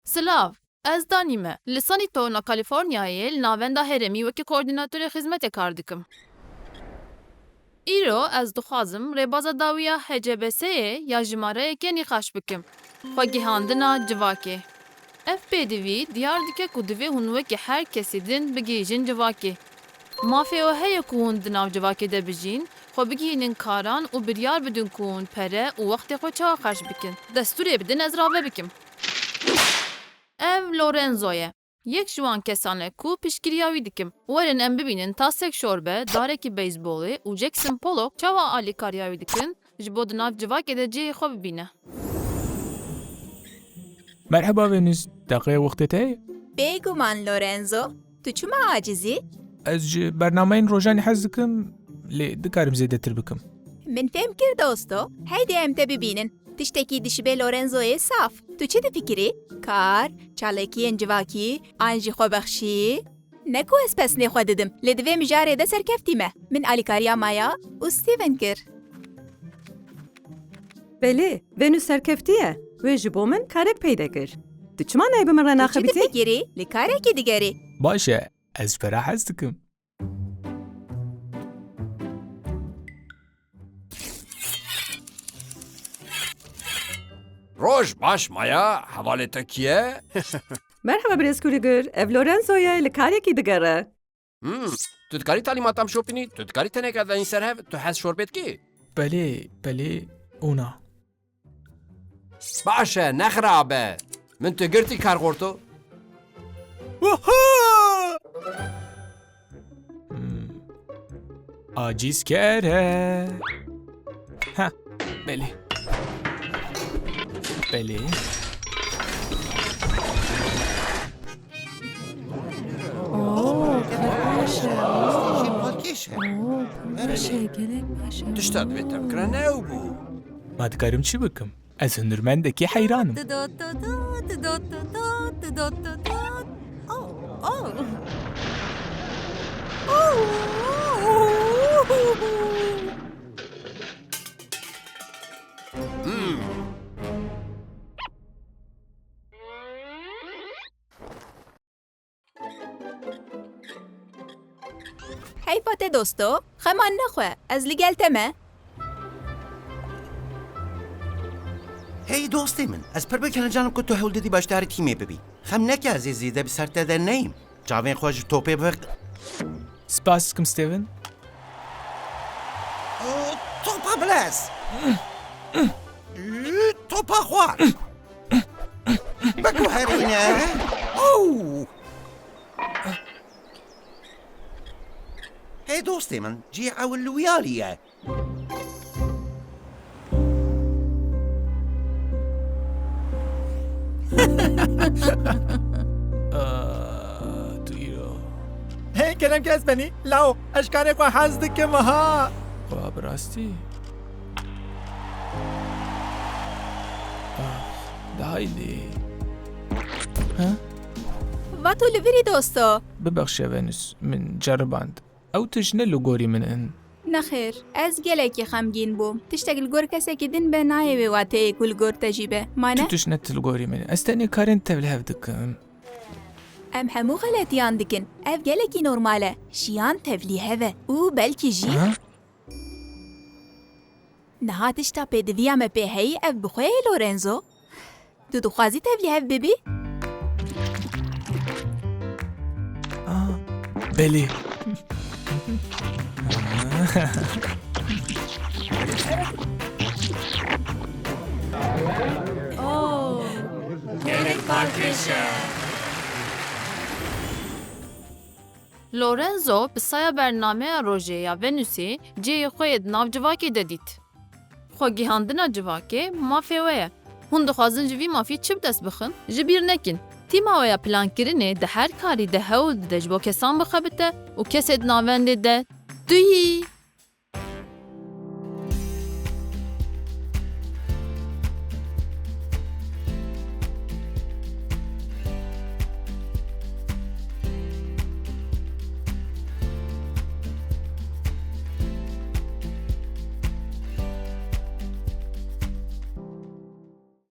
Silav, ez danî me. Li Sanîtona Kalîforniyayê li navenda herêmî wekî koordînatorê xizmetê kar dikim. Îro ez dixwazim rêbaza dawiya HCBS'yê ya jimareyekê nîqaş bikim. Xwegîhandina civakê. Ev pêdivî diyar dike ku divê hûn wekî her kesî din bigîjin civakê. Mafê we heye ku hûn di nav civakê de bijîn, xwe bigihînin karan û biryar bidin ku hûn pere û wextê xwe çawa xerç bikin. Destûrê bidin ez rave bikim. Ev Lorenzo ye. Yek ji wan kesan e ku piştgiriya wî dikim. Werin em bibînin tasek şorbe, darekî beyzbolê û Jackson Pollock çawa alîkariya wî dikin ji bo di nav civakê de cihê xwe bibîne. مرحبا ونس دقیقه وقتته؟ بێگومان لۆرێنزۆ تو چما عاجزی؟ از جی برنامه‌ین روزانه حەز دکم لێ دکارم زێدەتر بکەم. من فێم کرد دۆستۆ هەیدێ ئەم تە ببینن تشتێکی دشبێ لۆرێنزۆیە ساف تو چی دەفیکری؟ کار چاڵێکیên civakî an jî xwebexşî neku ez pesnê xwe didim lê divê mijarê de serkeftî me min alîkariya Maya û Steven kir. Belê, Venüs serkeftiye wê ji bo min karek peydê kir. Tu çima nayê bi min re Tu çi naxebitî? difîkirî li karekê digerî? باشه از فرا حەز دکم. Roj baş Maya, hevalete kiye? Merhaba Brezkuligir, ev Lorenzo'ya li karekî digere. Tu dikarî talîmatam şopînî? Tu dikarî teneke danî ser hev? Tu hez şorbet kî? بله اونا. Baş e, nexirabe. Min tu girtî kargorto? آجیز کره. ها بله. بله. Tişta dibêtem kira new bû. ما دکارم چی بکم؟ از هنرمندکی حیرانم. Heyfa te dosto xeman nexwe ez li gel te me. هی دوستی من از پر بکنه جانم که تو هول دیدی باش داری تیمی ببی خم نکه از زیده بسر دادن نیم جاوین خوش توپه بق سپاس دکم ستیون. توپا بلس توپا خواه بگو هرینه او هی دوستی من جی اول لویالیه تو ایرو. هی کلم که اسپنی لاو اشکانه کو حز دکم ها خواه براستی؟ دایلی. ها؟ Va tu li virî dosto? ببخشه ونس من جرباند. او تجنه لگوری من ان. Nexêr ez gelekî xemgîn bûm tiştek li gor kesekî din be nayê wê wateyê ku li gor te jî be mane تو تجنه لگوری من. استنی کارین تبله هف دکم. em hemû xeletiyan dikin ev gelekî normal e jiyan tevlî heve û belkî jî ها؟ niha tişta pêdiviya me pê heyî ev bi xwe yê Lorenzo tu dixwazî tevlî hev bibî بله. Lorenzo bi saya bernameya rojê ya Venüsê cihê xwe di nav civakê de dît. Xwegîhandina civakê mafê we ye. Hûn dixwazin ji vî mafî çi bi dest bixin? Ji bîr nekin. Tîma we ya plankirinê di her karî de hewl dide ji bo kesan bixebite û kesê di navendê de duyî.